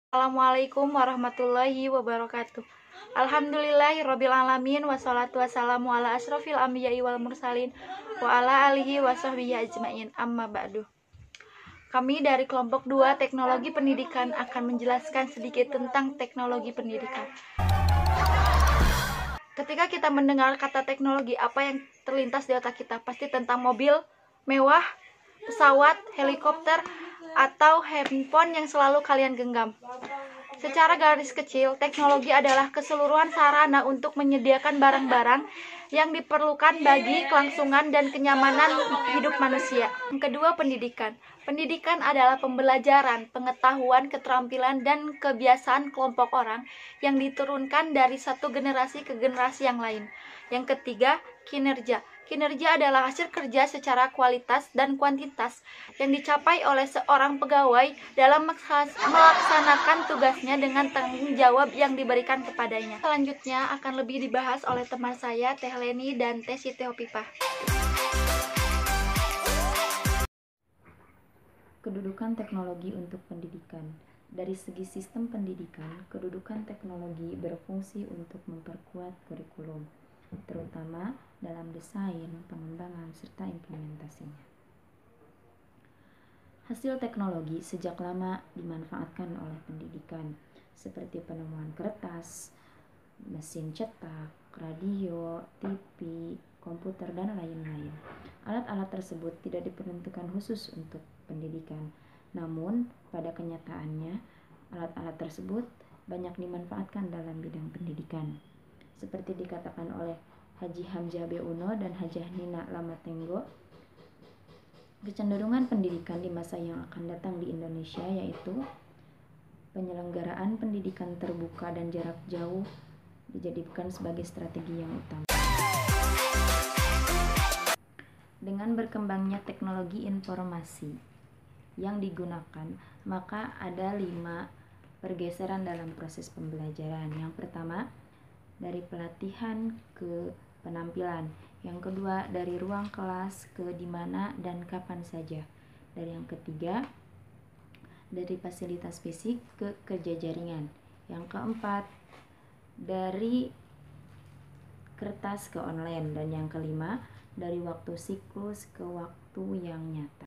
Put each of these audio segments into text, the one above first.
Assalamualaikum warahmatullahi wabarakatuh. Alhamdulillahirabbil alamin wassalatu wassalamu ala asrofil anbiya'i wal mursalin wa ala alihi wa sahbihi ajmain. Amma ba'du. Kami dari kelompok 2 Teknologi Pendidikan akan menjelaskan sedikit tentang teknologi pendidikan. Ketika kita mendengar kata teknologi, apa yang terlintas di otak kita? Pasti tentang mobil mewah, pesawat, helikopter, atau handphone yang selalu kalian genggam. Secara garis kecil, teknologi adalah keseluruhan sarana untuk menyediakan barang-barang yang diperlukan bagi kelangsungan dan kenyamanan hidup manusia. Yang kedua, pendidikan. Pendidikan adalah pembelajaran, pengetahuan, keterampilan, dan kebiasaan kelompok orang yang diturunkan dari satu generasi ke generasi yang lain. Yang ketiga, kinerja. Kinerja adalah hasil kerja secara kualitas dan kuantitas yang dicapai oleh seorang pegawai dalam melaksanakan tugasnya dengan tanggung jawab yang diberikan kepadanya. Selanjutnya akan lebih dibahas oleh teman saya, Teh Leni dan Teh Siti Hopipah. Kedudukan teknologi untuk pendidikan. Dari segi sistem pendidikan, kedudukan teknologi berfungsi untuk memperkuat kurikulum, terutama dalam desain, pengembangan, serta implementasinya. Hasil teknologi sejak lama dimanfaatkan oleh pendidikan, seperti penemuan kertas, mesin cetak, radio, TV, komputer, dan lain-lain. Alat-alat tersebut tidak diperuntukkan khusus untuk pendidikan, namun pada kenyataannya, alat-alat tersebut banyak dimanfaatkan dalam bidang pendidikan. Seperti dikatakan oleh Haji Hamzah B. Uno dan Hajah Nina Lamatenggo, kecenderungan pendidikan di masa yang akan datang di Indonesia yaitu penyelenggaraan pendidikan terbuka dan jarak jauh dijadikan sebagai strategi yang utama. Dengan berkembangnya teknologi informasi yang digunakan, maka ada 5 pergeseran dalam proses pembelajaran. Yang pertama, dari pelatihan ke penampilan. Yang kedua, dari ruang kelas ke di mana dan kapan saja. Dan yang ketiga, dari fasilitas fisik ke kerja jaringan. Yang keempat, dari kertas ke online. Dan yang kelima, dari waktu siklus ke waktu yang nyata,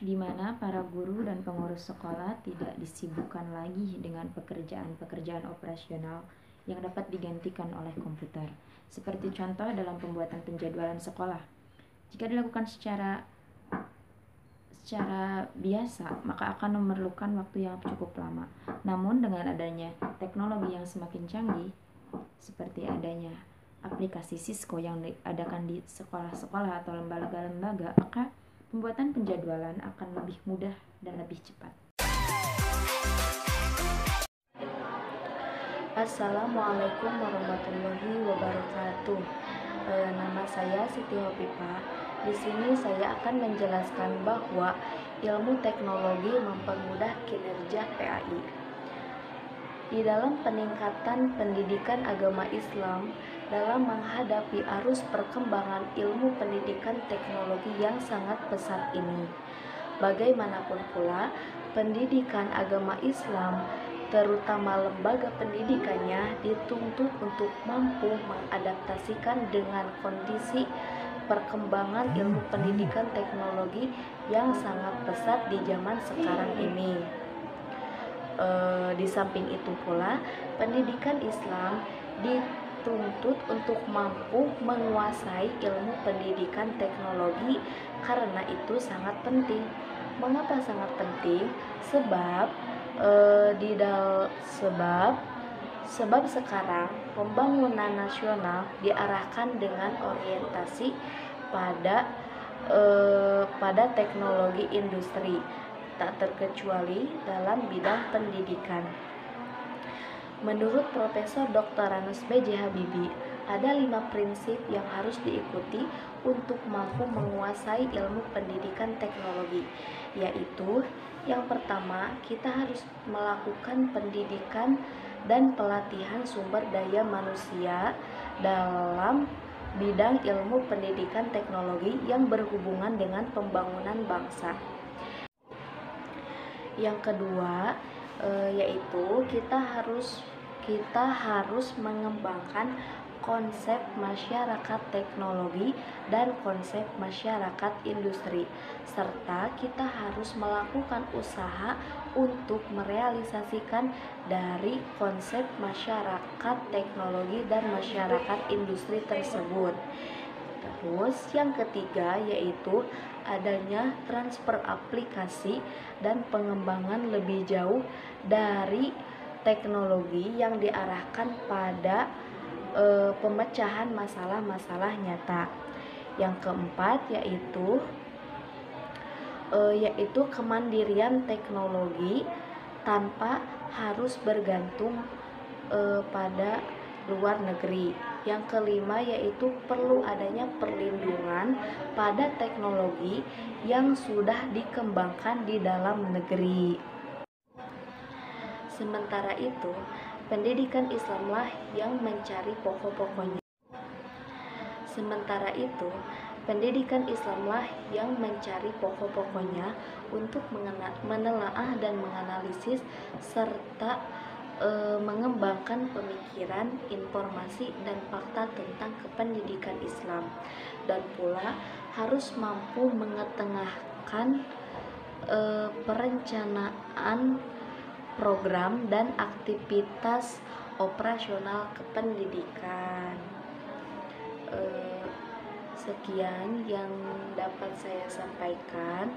di mana para guru dan pengurus sekolah tidak disibukkan lagi dengan pekerjaan-pekerjaan operasional yang dapat digantikan oleh komputer. Seperti contoh dalam pembuatan penjadwalan sekolah. Jika dilakukan secara biasa, maka akan memerlukan waktu yang cukup lama. Namun dengan adanya teknologi yang semakin canggih, seperti adanya aplikasi Cisco yang diadakan di sekolah-sekolah atau lembaga-lembaga, maka pembuatan penjadwalan akan lebih mudah dan lebih cepat. Assalamualaikum warahmatullahi wabarakatuh. Nama saya Siti Hopipah. Di sini saya akan menjelaskan bahwa ilmu teknologi mempermudah kinerja PAI. Di dalam peningkatan pendidikan agama Islam dalam menghadapi arus perkembangan ilmu pendidikan teknologi yang sangat pesat ini. Bagaimanapun pula, pendidikan agama Islam terutama lembaga pendidikannya dituntut untuk mampu mengadaptasikan dengan kondisi perkembangan ilmu pendidikan teknologi yang sangat pesat di zaman sekarang ini. Di samping itu pula, pendidikan Islam dituntut untuk mampu menguasai ilmu pendidikan teknologi karena itu sangat penting. Mengapa sangat penting? Sebab sekarang pembangunan nasional diarahkan dengan orientasi pada teknologi industri, tak terkecuali dalam bidang pendidikan. Menurut Profesor Dr. Ranus B.J. Habibie, ada 5 prinsip yang harus diikuti untuk mampu menguasai ilmu pendidikan teknologi, yaitu yang pertama, kita harus melakukan pendidikan dan pelatihan sumber daya manusia dalam bidang ilmu pendidikan teknologi yang berhubungan dengan pembangunan bangsa. Yang kedua, yaitu kita harus mengembangkan konsep masyarakat teknologi dan konsep masyarakat industri, serta kita harus melakukan usaha untuk merealisasikan dari konsep masyarakat teknologi dan masyarakat industri tersebut. Terus yang ketiga yaitu adanya transfer aplikasi dan pengembangan lebih jauh dari teknologi yang diarahkan pada pemecahan masalah-masalah nyata. Yang keempat yaitu kemandirian teknologi tanpa harus bergantung pada luar negeri. Yang kelima yaitu perlu adanya perlindungan pada teknologi yang sudah dikembangkan di dalam negeri. Sementara itu, pendidikan Islamlah yang mencari pokok-pokoknya. Untuk menelaah dan menganalisis serta mengembangkan pemikiran, informasi, dan fakta tentang kependidikan Islam, dan pula harus mampu mengetengahkan perencanaan program dan aktivitas operasional kependidikan. Sekian yang dapat saya sampaikan.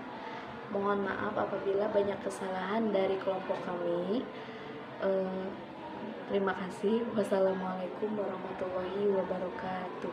Mohon maaf apabila banyak kesalahan dari kelompok kami. Terima kasih. Wassalamualaikum warahmatullahi wabarakatuh.